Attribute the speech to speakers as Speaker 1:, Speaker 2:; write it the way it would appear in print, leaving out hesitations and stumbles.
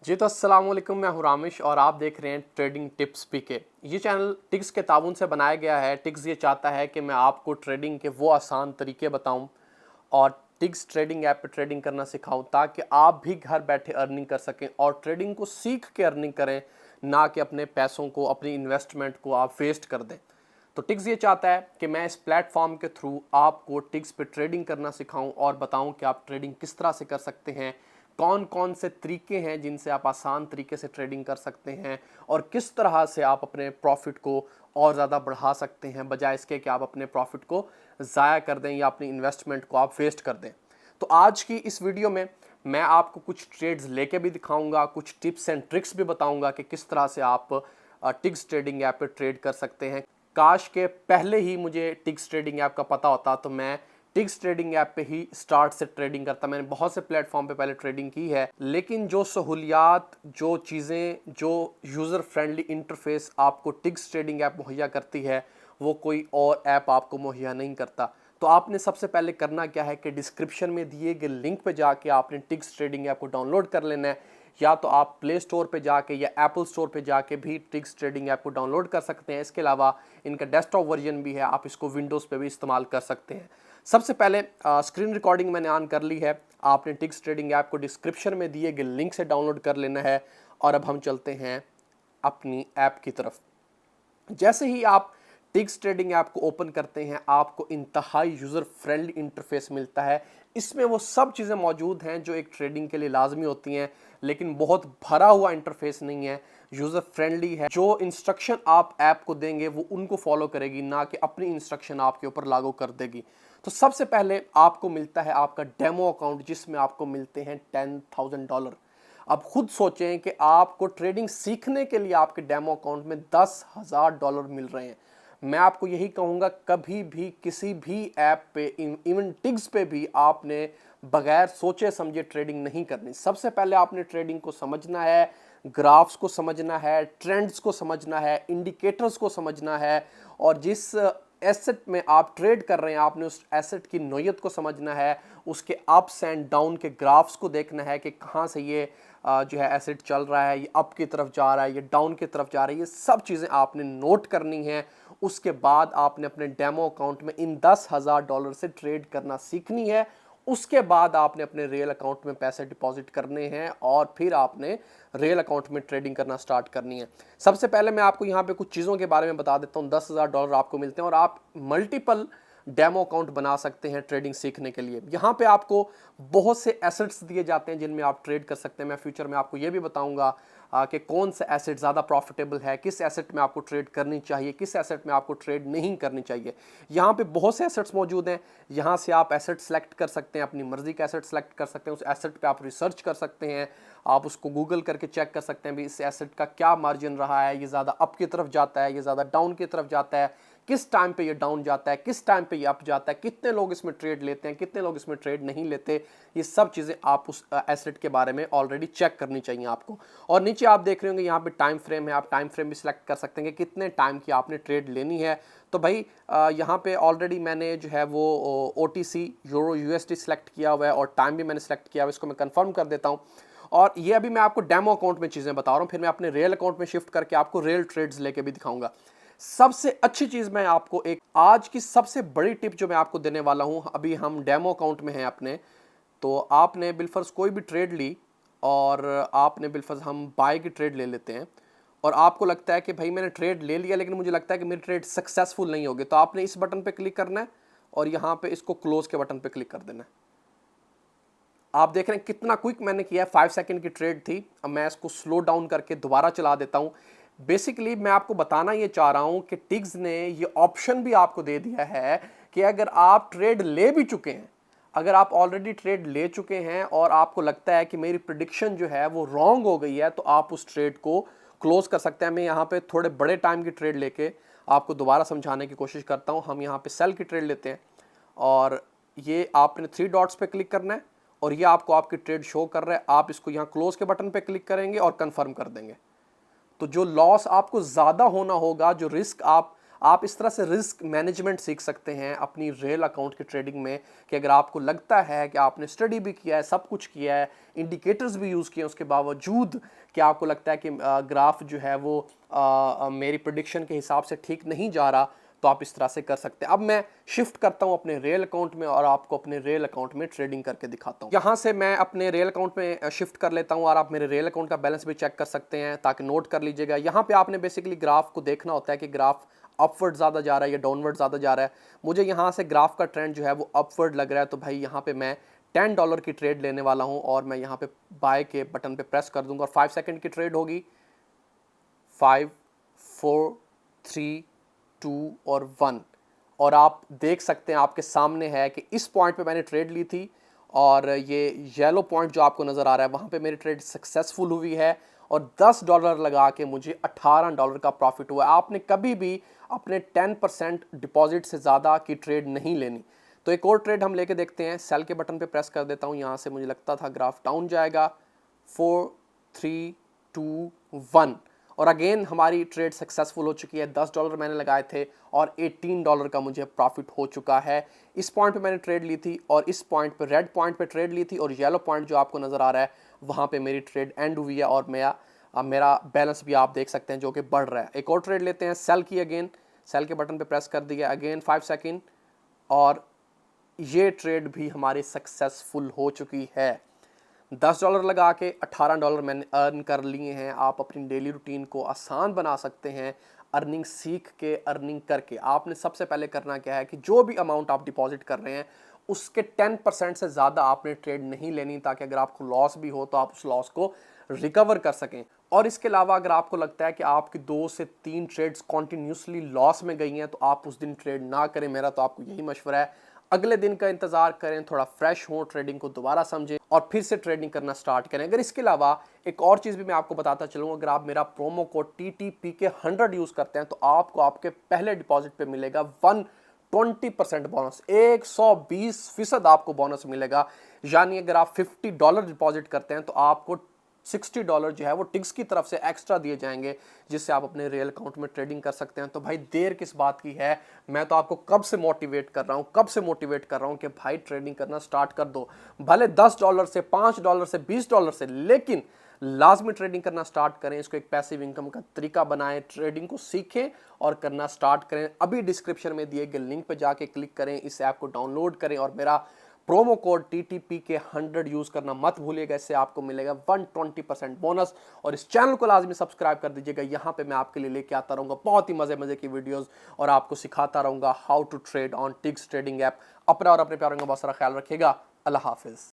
Speaker 1: जी तो अस्सलाम वालेकुम, मैं हूं रामिश और आप देख रहे हैं ट्रेडिंग टिप्स पीके। ये चैनल टिक्स के ताबून से बनाया गया है। टिक्स ये चाहता है कि मैं आपको ट्रेडिंग के वो आसान तरीके बताऊं और टिक्स ट्रेडिंग ऐप पे ट्रेडिंग करना सिखाऊं ताकि आप भी घर बैठे अर्निंग कर सकें और ट्रेडिंग को सीख के अर्निंग करें, ना कि अपने पैसों को, अपनी इन्वेस्टमेंट को आप वेस्ट कर दें। तो टिक्स ये चाहता है कि मैं इस प्लेटफॉर्म के थ्रू आपको टिक्स पे ट्रेडिंग करना सिखाऊं और बताऊं कि आप ट्रेडिंग किस तरह से कर सकते हैं, कौन कौन से तरीके हैं जिनसे आप आसान तरीके से ट्रेडिंग कर सकते हैं और किस तरह से आप अपने प्रॉफिट को और ज़्यादा बढ़ा सकते हैं, बजाय इसके कि आप अपने प्रॉफिट को ज़ाया कर दें या अपनी इन्वेस्टमेंट को आप वेस्ट कर दें। तो आज की इस वीडियो में मैं आपको कुछ ट्रेड्स लेके भी दिखाऊंगा, कुछ टिप्स एंड ट्रिक्स भी बताऊंगा कि किस तरह से आप टिक्स ट्रेडिंग ऐप पे ट्रेड कर सकते हैं। काश के पहले ही मुझे टिक्स ट्रेडिंग ऐप का पता होता तो मैं टिक्स ट्रेडिंग ऐप पे ही स्टार्ट से ट्रेडिंग करता। मैंने बहुत से प्लेटफॉर्म पे पहले ट्रेडिंग की है, लेकिन जो सहूलियात, जो चीज़ें, जो यूज़र फ्रेंडली इंटरफेस आपको टिक्स ट्रेडिंग ऐप मुहैया करती है वो कोई और ऐप आपको मुहैया नहीं करता। तो आपने सबसे पहले करना क्या है कि डिस्क्रिप्शन में दिए गए लिंक पे जाके आपने टिक्स ट्रेडिंग ऐप को डाउनलोड कर लेना है, या तो आप प्ले स्टोर पे जाके या एप्पल स्टोर पे जाके भी टिक्स ट्रेडिंग ऐप को डाउनलोड कर सकते हैं। इसके अलावा इनका डेस्कटॉप वर्जन भी है, आप इसको विंडोज़ पे भी इस्तेमाल कर सकते हैं। सबसे पहले स्क्रीन रिकॉर्डिंग मैंने ऑन कर ली है। आपने टिक्स ट्रेडिंग ऐप को डिस्क्रिप्शन में दिए गए लिंक से डाउनलोड कर लेना है और अब हम चलते हैं अपनी ऐप की तरफ। जैसे ही आप टिक्स ट्रेडिंग ऐप को ओपन करते हैं आपको इंतहाई यूज़र फ्रेंडली इंटरफेस मिलता है। इसमें वो सब चीज़ें मौजूद हैं जो एक ट्रेडिंग के लिए लाजमी होती हैं, लेकिन बहुत भरा हुआ इंटरफेस नहीं है, यूज़र फ्रेंडली है। जो इंस्ट्रक्शन आप ऐप को देंगे वो उनको फॉलो करेगी, ना कि अपनी इंस्ट्रक्शन आपके ऊपर लागू कर देगी। तो सबसे पहले आपको मिलता है आपका डेमो अकाउंट, जिसमें आपको मिलते हैं $10,000। अब खुद सोचें कि आपको ट्रेडिंग सीखने के लिए आपके डेमो अकाउंट में $10,000 मिल रहे हैं। मैं आपको यही कहूँगा, कभी भी किसी भी ऐप पे, इवन टिक्स पे भी आपने बगैर सोचे समझे ट्रेडिंग नहीं करनी। सबसे पहले आपने ट्रेडिंग को समझना है, ग्राफ्स को समझना है, ट्रेंड्स को समझना है, इंडिकेटर्स को समझना है, और जिस एसेट में आप ट्रेड कर रहे हैं आपने उस एसेट की नोयत को समझना है, उसके अप्स एंड डाउन के ग्राफ्स को देखना है कि कहाँ से ये जो है एसेट चल रहा है, ये अप की तरफ जा रहा है, ये डाउन की तरफ जा रही है। ये सब चीज़ें आपने नोट करनी है। उसके बाद आपने अपने डेमो अकाउंट में इन $10,000 से ट्रेड करना सीखनी है। उसके बाद आपने अपने रियल अकाउंट में पैसे डिपॉजिट करने हैं और फिर आपने रियल अकाउंट में ट्रेडिंग करना स्टार्ट करनी है। सबसे पहले मैं आपको यहाँ पे कुछ चीज़ों के बारे में बता देता हूँ। $10,000 आपको मिलते हैं और आप मल्टीपल डेमो अकाउंट बना सकते हैं ट्रेडिंग सीखने के लिए। यहाँ पे आपको बहुत से एसेट्स दिए जाते हैं जिनमें आप ट्रेड कर सकते हैं। मैं फ्यूचर में आपको ये भी बताऊंगा कि कौन सा एसेट ज़्यादा प्रॉफिटेबल है, किस एसेट में आपको ट्रेड करनी चाहिए, किस एसेट में आपको ट्रेड नहीं करनी चाहिए। यहाँ पे बहुत से एसेट्स मौजूद हैं। यहाँ से आप एसेट सेलेक्ट कर सकते हैं, अपनी मर्जी का एसेट सेलेक्ट कर सकते हैं। उस एसेट पे आप रिसर्च कर सकते हैं, आप उसको गूगल करके चेक कर सकते हैं भी इस एसेट का क्या मार्जिन रहा है, ये ज़्यादा अप की तरफ जाता है, ये ज़्यादा डाउन की तरफ जाता है, किस टाइम पे ये डाउन जाता है, किस टाइम पे ये अप जाता है, कितने लोग इसमें ट्रेड लेते हैं, कितने लोग इसमें ट्रेड नहीं लेते। ये सब चीज़ें आप उस एसेट के बारे में ऑलरेडी चेक करनी चाहिए आपको। और नीचे आप देख रहे होंगे यहाँ पे टाइम फ्रेम है, आप टाइम फ्रेम भी सिलेक्ट कर सकते हैं कि कितने टाइम की आपने ट्रेड लेनी है। तो भाई यहाँ पे ऑलरेडी मैंने जो है वो OTC यूरो USD सेलेक्ट किया हुआ है और टाइम भी मैंने सेलेक्ट किया हुआ है। इसको मैं कंफर्म कर देता हूँ। और ये अभी मैं आपको डेमो अकाउंट में चीज़ें बता रहा हूँ, फिर मैं अपने रियल अकाउंट में शिफ्ट करके आपको रियल ट्रेड्स लेके भी दिखाऊंगा। सबसे अच्छी चीज़ मैं आपको, एक आज की सबसे बड़ी टिप जो मैं आपको देने वाला हूँ, अभी हम डेमो अकाउंट में हैं अपने। तो आपने बिलफर्ज कोई भी ट्रेड ली और आपने बिलफर्ज हम बाय की ट्रेड ले लेते हैं और आपको लगता है कि भाई मैंने ट्रेड ले लिया लेकिन मुझे लगता है कि मेरी ट्रेड सक्सेसफुल नहीं होगी, तो आपने इस बटन पे क्लिक करना है और यहाँ पे इसको क्लोज के बटन पे क्लिक कर देना है। आप देख रहे हैं कितना क्विक मैंने किया है, 5 सेकंड की ट्रेड थी। अब मैं इसको स्लो डाउन करके दोबारा चला देता हूं। बेसिकली मैं आपको बताना ये चाह रहा हूं कि टिक्स ने ये ऑप्शन भी आपको दे दिया है कि अगर आप ट्रेड ले भी चुके हैं, अगर आप ऑलरेडी ट्रेड ले चुके हैं और आपको लगता है कि मेरी प्रिडिक्शन जो है वो रॉन्ग हो गई है, तो आप उस ट्रेड को क्लोज कर सकते हैं। मैं यहाँ पे थोड़े बड़े टाइम की ट्रेड लेके आपको दोबारा समझाने की कोशिश करता हूँ। हम यहाँ पे सेल की ट्रेड लेते हैं और ये आपने 3 डॉट्स पे क्लिक करना है और ये आपको आपकी ट्रेड शो कर रहा है। आप इसको यहाँ क्लोज के बटन पे क्लिक करेंगे और कंफर्म कर देंगे। तो जो लॉस आपको ज़्यादा होना होगा, जो रिस्क आप आप इस तरह से रिस्क मैनेजमेंट सीख सकते हैं अपनी रियल अकाउंट की ट्रेडिंग में कि अगर आपको लगता है कि आपने स्टडी भी किया है, सब कुछ किया है, इंडिकेटर्स भी यूज़ किए हैं, उसके बावजूद कि आपको लगता है कि ग्राफ जो है वो मेरी प्रेडिक्शन के हिसाब से ठीक नहीं जा रहा, तो आप इस तरह से कर सकते हैं। अब मैं शिफ्ट करता हूं अपने रियल अकाउंट में और आपको अपने रियल अकाउंट में ट्रेडिंग करके दिखाता हूं। यहां से मैं अपने रियल अकाउंट में शिफ्ट कर लेता हूं और आप मेरे रियल अकाउंट का बैलेंस भी चेक कर सकते हैं, ताकि नोट कर लीजिएगा। यहां पे आपने बेसिकली ग्राफ को देखना होता है कि ग्राफ अपवर्ड ज़्यादा जा रहा है या डाउनवर्ड ज़्यादा जा रहा है। मुझे यहाँ से ग्राफ का ट्रेंड जो है वो अपवर्ड लग रहा है, तो भाई यहाँ पे मैं $10 की ट्रेड लेने वाला हूँ और मैं यहाँ पे बाय के बटन पे प्रेस कर दूंगा और 5 सेकंड की ट्रेड होगी। 5 4 3 2 और 1 और आप देख सकते हैं आपके सामने है कि इस पॉइंट पे मैंने ट्रेड ली थी और ये येलो पॉइंट जो आपको नज़र आ रहा है वहाँ पे मेरी ट्रेड सक्सेसफुल हुई है और $10 लगा के मुझे $18 का प्रॉफिट हुआ। आपने कभी भी अपने 10% डिपॉजिट से ज़्यादा की ट्रेड नहीं लेनी। तो एक और ट्रेड हम लेके देखते हैं। सेल के बटन पे प्रेस कर देता हूँ। यहाँ से मुझे लगता था ग्राफ डाउन जाएगा। 4 3 2 1 और अगेन हमारी ट्रेड सक्सेसफुल हो चुकी है। $10 मैंने लगाए थे और $18 का मुझे प्रॉफिट हो चुका है। इस पॉइंट पे मैंने ट्रेड ली थी और इस पॉइंट पे रेड पॉइंट पे ट्रेड ली थी और येलो पॉइंट जो आपको नज़र आ रहा है वहाँ पे मेरी ट्रेड एंड हुई है और मेरा बैलेंस भी आप देख सकते हैं जो कि बढ़ रहा है। एक और ट्रेड लेते हैं। सेल की अगेन, सेल के बटन पे प्रेस कर दिया, अगेन 5 सेकेंड और ये ट्रेड भी हमारी सक्सेसफुल हो चुकी है। $10 लगा के $18 मैंने अर्न कर लिए हैं। आप अपनी डेली रूटीन को आसान बना सकते हैं अर्निंग सीख के, अर्निंग करके। आपने सबसे पहले करना क्या है कि जो भी अमाउंट आप डिपॉजिट कर रहे हैं उसके 10% से ज़्यादा आपने ट्रेड नहीं लेनी, ताकि अगर आपको लॉस भी हो तो आप उस लॉस को रिकवर कर सकें। और इसके अलावा अगर आपको लगता है कि आपकी 2 से 3 ट्रेड्स कॉन्टीन्यूसली लॉस में गई हैं तो आप उस दिन ट्रेड ना करें। मेरा तो आपको यही मशवरा है। अगले दिन का इंतजार करें, थोड़ा फ्रेश हो, ट्रेडिंग को दोबारा समझें और फिर से ट्रेडिंग करना स्टार्ट करें। अगर इसके अलावा एक और चीज़ भी मैं आपको बताता चलूँ, अगर आप मेरा प्रोमो कोड TTPK100 यूज़ करते हैं तो आपको आपके पहले डिपॉजिट पे मिलेगा 120% बोनस, 120% आपको बोनस मिलेगा। यानी अगर आप $50 डिपॉजिट करते हैं तो आपको $60 जो है वो टिक्स की तरफ से एक्स्ट्रा दिए जाएंगे, जिससे आप अपने रियल अकाउंट में ट्रेडिंग कर सकते हैं। तो भाई देर किस बात की है, मैं तो आपको कब से मोटिवेट कर रहा हूं कि भाई ट्रेडिंग करना स्टार्ट कर दो। भले $10 से, $5 से, $20 से, लेकिन लाजमी ट्रेडिंग करना स्टार्ट करें। इसको एक पैसिव इनकम का तरीका बनाएं, ट्रेडिंग को सीखें और करना स्टार्ट करें। अभी डिस्क्रिप्शन में दिए गए लिंक पर जाके क्लिक करें, इस ऐप को डाउनलोड करें और मेरा प्रोमो कोड TTPK100 यूज करना मत भूलिएगा। इससे आपको मिलेगा 120% बोनस। और इस चैनल को लाजमी सब्सक्राइब कर दीजिएगा। यहाँ पे मैं आपके लिए लेके आता रहूंगा बहुत ही मजे की वीडियोस और आपको सिखाता रहूंगा how to trade on ticks trading app. अपना और अपने प्यारों का बहुत सारा ख्याल रखिएगा। अल्लाह हाफिज।